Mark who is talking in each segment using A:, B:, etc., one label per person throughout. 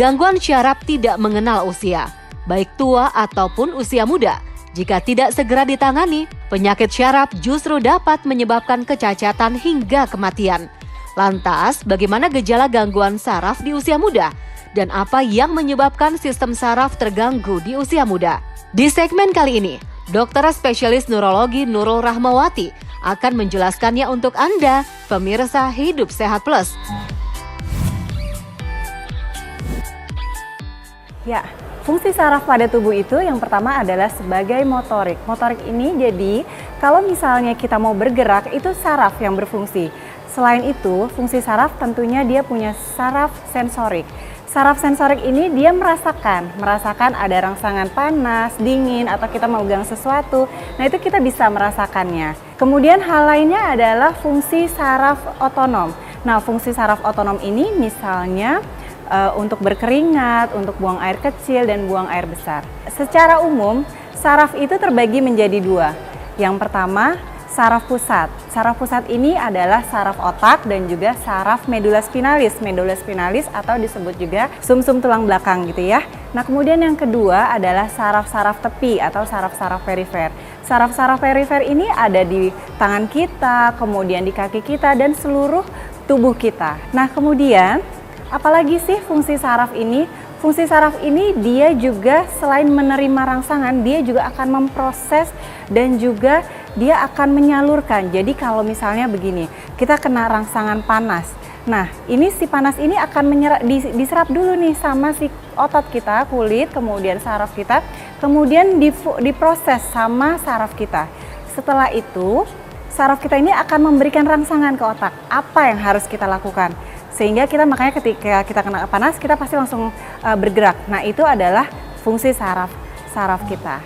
A: Gangguan syaraf tidak mengenal usia, baik tua ataupun usia muda. Jika tidak segera ditangani, penyakit syaraf justru dapat menyebabkan kecacatan hingga kematian. Lantas, bagaimana gejala gangguan saraf di usia muda? Dan apa yang menyebabkan sistem saraf terganggu di usia muda? Di segmen kali ini, dokter spesialis neurologi Nurul Rahmawati akan menjelaskannya untuk Anda, pemirsa Hidup Sehat Plus.
B: Ya, fungsi saraf pada tubuh itu yang pertama adalah sebagai motorik. Motorik ini jadi kalau misalnya kita mau bergerak itu saraf yang berfungsi. Selain itu, fungsi saraf tentunya dia punya saraf sensorik. Saraf sensorik ini dia merasakan ada rangsangan panas, dingin, atau kita memegang sesuatu. Nah itu kita bisa merasakannya. Kemudian hal lainnya adalah fungsi saraf otonom. Nah fungsi saraf otonom ini misalnya untuk berkeringat, untuk buang air kecil dan buang air besar. Secara umum, saraf itu terbagi menjadi dua. Yang pertama, saraf pusat. Saraf pusat ini adalah saraf otak dan juga saraf medula spinalis. Medula spinalis atau disebut juga sumsum tulang belakang gitu ya. Nah kemudian yang kedua adalah saraf-saraf tepi atau saraf-saraf perifer. Saraf-saraf perifer ini ada di tangan kita, kemudian di kaki kita dan seluruh tubuh kita. Nah kemudian apalagi sih fungsi saraf ini? Fungsi saraf ini dia juga selain menerima rangsangan, dia juga akan memproses dan juga dia akan menyalurkan. Jadi kalau misalnya begini, kita kena rangsangan panas. Nah, ini si panas ini akan diserap dulu nih sama si otot kita, kulit, kemudian saraf kita, kemudian diproses sama saraf kita. Setelah itu, saraf kita ini akan memberikan rangsangan ke otak. Apa yang harus kita lakukan? Sehingga kita makanya ketika kita kena panas kita pasti langsung bergerak. Nah itu adalah fungsi saraf kita.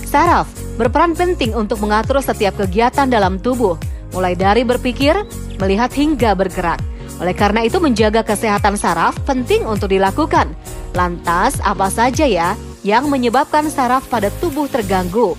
A: Saraf berperan penting untuk mengatur setiap kegiatan dalam tubuh, mulai dari berpikir, melihat hingga bergerak. Oleh karena itu menjaga kesehatan saraf penting untuk dilakukan. Lantas apa saja ya yang menyebabkan saraf pada tubuh terganggu?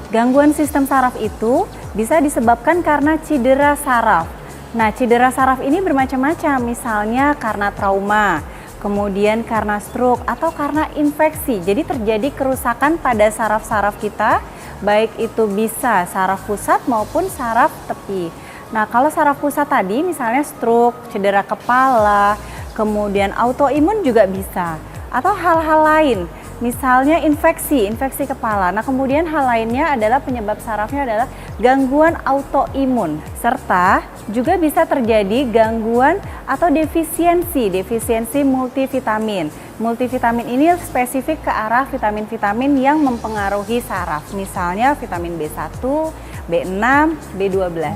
B: Gangguan sistem saraf itu bisa disebabkan karena cedera saraf. Nah, cedera saraf ini bermacam-macam, misalnya karena trauma, kemudian karena stroke, atau karena infeksi. Jadi terjadi kerusakan pada saraf-saraf kita, baik itu bisa saraf pusat maupun saraf tepi. Nah, kalau saraf pusat tadi misalnya stroke, cedera kepala, kemudian autoimun juga bisa, atau hal-hal lain. Misalnya infeksi kepala. Nah kemudian hal lainnya adalah penyebab sarafnya adalah gangguan autoimun. Serta juga bisa terjadi gangguan atau defisiensi multivitamin. Multivitamin ini spesifik ke arah vitamin-vitamin yang mempengaruhi saraf. Misalnya vitamin B1, B6, B12.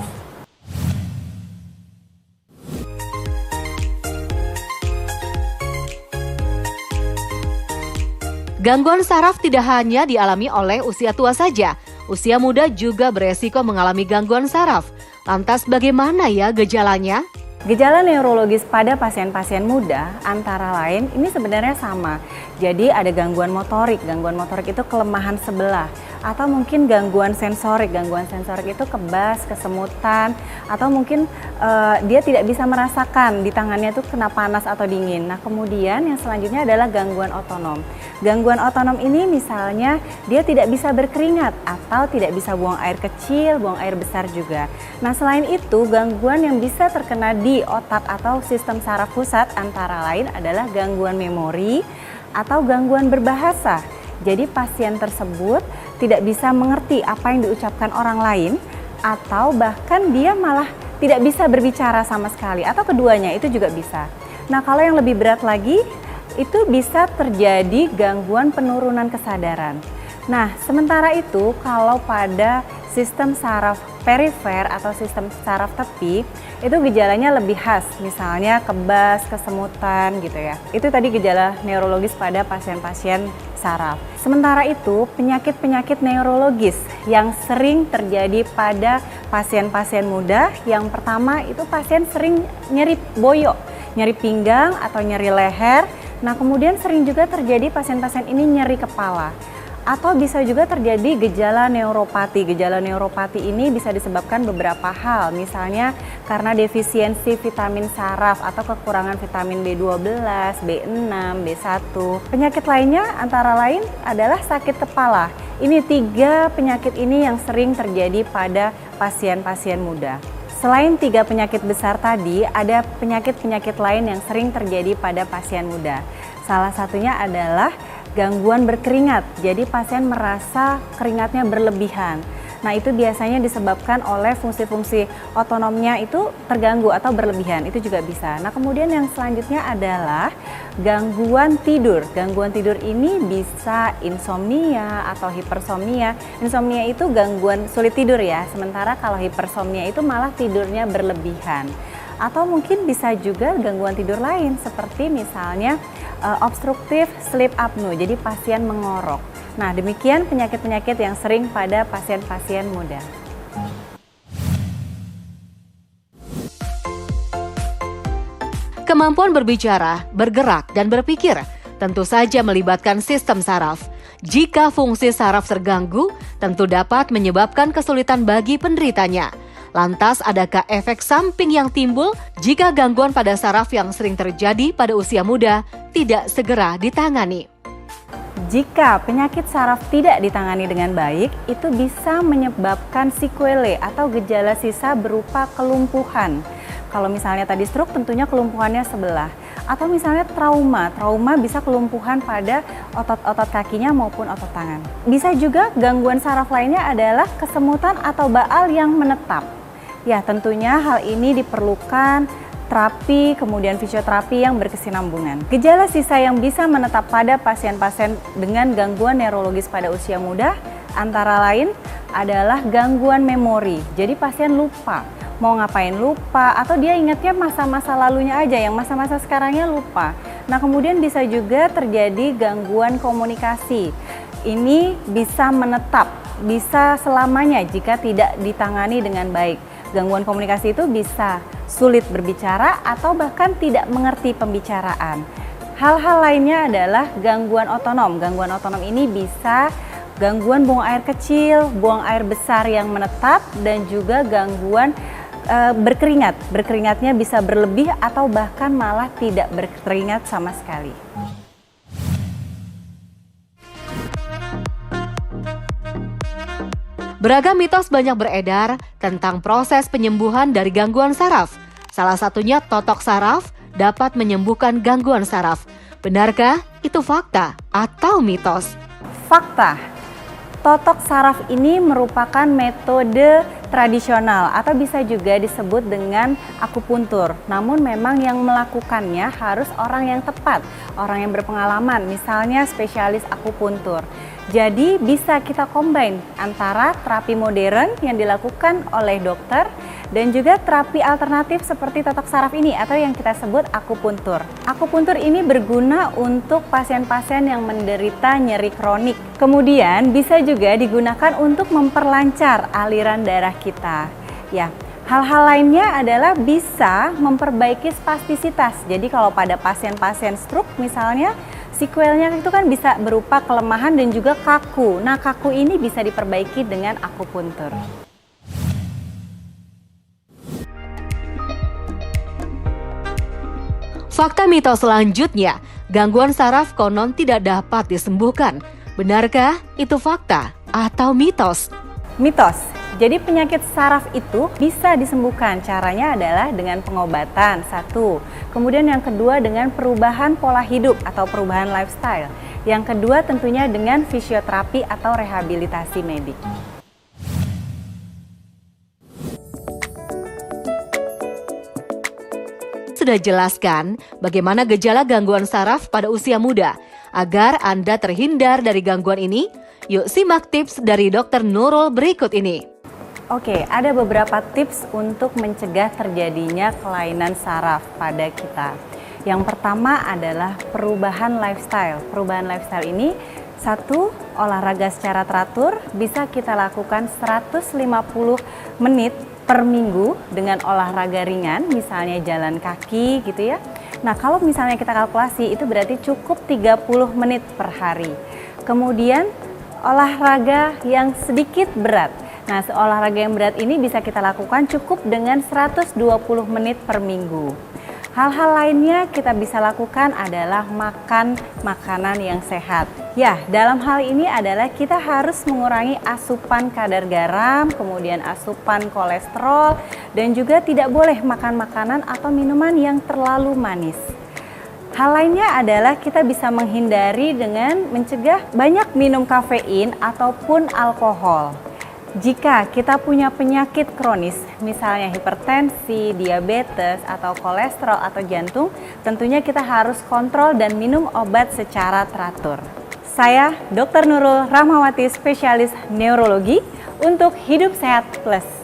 A: Gangguan saraf tidak hanya dialami oleh usia tua saja, usia muda juga beresiko mengalami gangguan saraf. Lantas bagaimana ya gejalanya?
B: Gejala neurologis pada pasien-pasien muda antara lain ini sebenarnya sama. Jadi ada gangguan motorik itu kelemahan sebelah. Atau mungkin gangguan sensorik itu kebas, kesemutan, atau mungkin dia tidak bisa merasakan di tangannya itu kena panas atau dingin. Nah kemudian yang selanjutnya adalah gangguan otonom. Gangguan otonom ini misalnya dia tidak bisa berkeringat atau tidak bisa buang air kecil, buang air besar juga. Nah selain itu gangguan yang bisa terkena di otak atau sistem saraf pusat antara lain adalah gangguan memori atau gangguan berbahasa. Jadi pasien tersebut tidak bisa mengerti apa yang diucapkan orang lain atau bahkan dia malah tidak bisa berbicara sama sekali atau keduanya itu juga bisa. Nah kalau yang lebih berat lagi itu bisa terjadi gangguan penurunan kesadaran. Nah sementara itu kalau pada sistem saraf perifer atau sistem saraf tepi itu gejalanya lebih khas, misalnya kebas, kesemutan gitu ya. Itu tadi gejala neurologis pada pasien-pasien saraf. Sementara itu penyakit-penyakit neurologis yang sering terjadi pada pasien-pasien muda, yang pertama itu pasien sering nyeri boyok, nyeri pinggang atau nyeri leher. Nah kemudian sering juga terjadi pasien-pasien ini nyeri kepala. Atau bisa juga terjadi gejala neuropati. Gejala neuropati ini bisa disebabkan beberapa hal, misalnya karena defisiensi vitamin saraf atau kekurangan vitamin B12, B6, B1. Penyakit lainnya antara lain adalah sakit kepala. Ini 3 penyakit ini yang sering terjadi pada pasien-pasien muda. Selain 3 penyakit besar tadi, ada penyakit-penyakit lain yang sering terjadi pada pasien muda. Salah satunya adalah gangguan berkeringat, jadi pasien merasa keringatnya berlebihan. Nah, itu biasanya disebabkan oleh fungsi-fungsi otonomnya itu terganggu atau berlebihan, itu juga bisa. Nah, kemudian yang selanjutnya adalah gangguan tidur. Gangguan tidur ini bisa insomnia atau hipersomnia. Insomnia itu gangguan sulit tidur ya, sementara kalau hipersomnia itu malah tidurnya berlebihan. Atau mungkin bisa juga gangguan tidur lain seperti misalnya obstruktif sleep apnea, jadi pasien mengorok. Nah, demikian penyakit-penyakit yang sering pada pasien-pasien muda.
A: Kemampuan berbicara, bergerak, dan berpikir tentu saja melibatkan sistem saraf. Jika fungsi saraf terganggu, tentu dapat menyebabkan kesulitan bagi penderitanya. Lantas, adakah efek samping yang timbul jika gangguan pada saraf yang sering terjadi pada usia muda tidak segera ditangani?
B: Jika penyakit saraf tidak ditangani dengan baik, itu bisa menyebabkan sequelae atau gejala sisa berupa kelumpuhan. Kalau misalnya tadi stroke, tentunya kelumpuhannya sebelah. Atau misalnya trauma bisa kelumpuhan pada otot-otot kakinya maupun otot tangan. Bisa juga gangguan saraf lainnya adalah kesemutan atau baal yang menetap. Ya, tentunya hal ini diperlukan terapi, kemudian fisioterapi yang berkesinambungan. Gejala sisa yang bisa menetap pada pasien-pasien dengan gangguan neurologis pada usia muda antara lain adalah gangguan memori. Jadi pasien lupa, mau ngapain lupa, atau dia ingatnya masa-masa lalunya aja, yang masa-masa sekarangnya lupa. Nah, kemudian bisa juga terjadi gangguan komunikasi. Ini bisa menetap, bisa selamanya jika tidak ditangani dengan baik. Gangguan komunikasi itu bisa sulit berbicara atau bahkan tidak mengerti pembicaraan. Hal-hal lainnya adalah gangguan otonom. Gangguan otonom ini bisa gangguan buang air kecil, buang air besar yang menetap, dan juga gangguan berkeringat. Berkeringatnya bisa berlebih atau bahkan malah tidak berkeringat sama sekali.
A: Beragam mitos banyak beredar tentang proses penyembuhan dari gangguan saraf. Salah satunya totok saraf dapat menyembuhkan gangguan saraf. Benarkah itu fakta atau mitos?
B: Fakta. Totok saraf ini merupakan metode tradisional atau bisa juga disebut dengan akupuntur. Namun memang yang melakukannya harus orang yang tepat, orang yang berpengalaman, misalnya spesialis akupuntur. Jadi bisa kita combine antara terapi modern yang dilakukan oleh dokter dan juga terapi alternatif seperti totok saraf ini atau yang kita sebut akupuntur. Akupuntur ini berguna untuk pasien-pasien yang menderita nyeri kronik. Kemudian bisa juga digunakan untuk memperlancar aliran darah kita. Ya, hal-hal lainnya adalah bisa memperbaiki spastisitas. Jadi kalau pada pasien-pasien stroke misalnya, sequelnya itu kan bisa berupa kelemahan dan juga kaku. Nah, kaku ini bisa diperbaiki dengan akupuntur.
A: Fakta mitos selanjutnya, gangguan saraf konon tidak dapat disembuhkan. Benarkah itu fakta atau mitos?
B: Mitos. Jadi penyakit saraf itu bisa disembuhkan. Caranya adalah dengan pengobatan, satu. Kemudian yang kedua dengan perubahan pola hidup atau perubahan lifestyle. Yang kedua tentunya dengan fisioterapi atau rehabilitasi medik.
A: Sudah jelaskan bagaimana gejala gangguan saraf pada usia muda. Agar Anda terhindar dari gangguan ini, yuk simak tips dari Dr. Nurul berikut ini.
B: Oke, ada beberapa tips untuk mencegah terjadinya kelainan saraf pada kita. Yang pertama adalah perubahan lifestyle. Perubahan lifestyle ini, satu, olahraga secara teratur, bisa kita lakukan 150 menit per minggu dengan olahraga ringan, misalnya jalan kaki gitu ya. Nah, kalau misalnya kita kalkulasi itu berarti cukup 30 menit per hari. Kemudian olahraga yang sedikit berat. Nah, olahraga yang berat ini bisa kita lakukan cukup dengan 120 menit per minggu. Hal-hal lainnya kita bisa lakukan adalah makan makanan yang sehat. Ya, dalam hal ini adalah kita harus mengurangi asupan kadar garam, kemudian asupan kolesterol, dan juga tidak boleh makan makanan atau minuman yang terlalu manis. Hal lainnya adalah kita bisa menghindari dengan mencegah banyak minum kafein ataupun alkohol. Jika kita punya penyakit kronis, misalnya hipertensi, diabetes, atau kolesterol atau jantung, tentunya kita harus kontrol dan minum obat secara teratur. Saya Dr. Nurul Rahmawati, spesialis neurologi untuk Hidup Sehat Plus.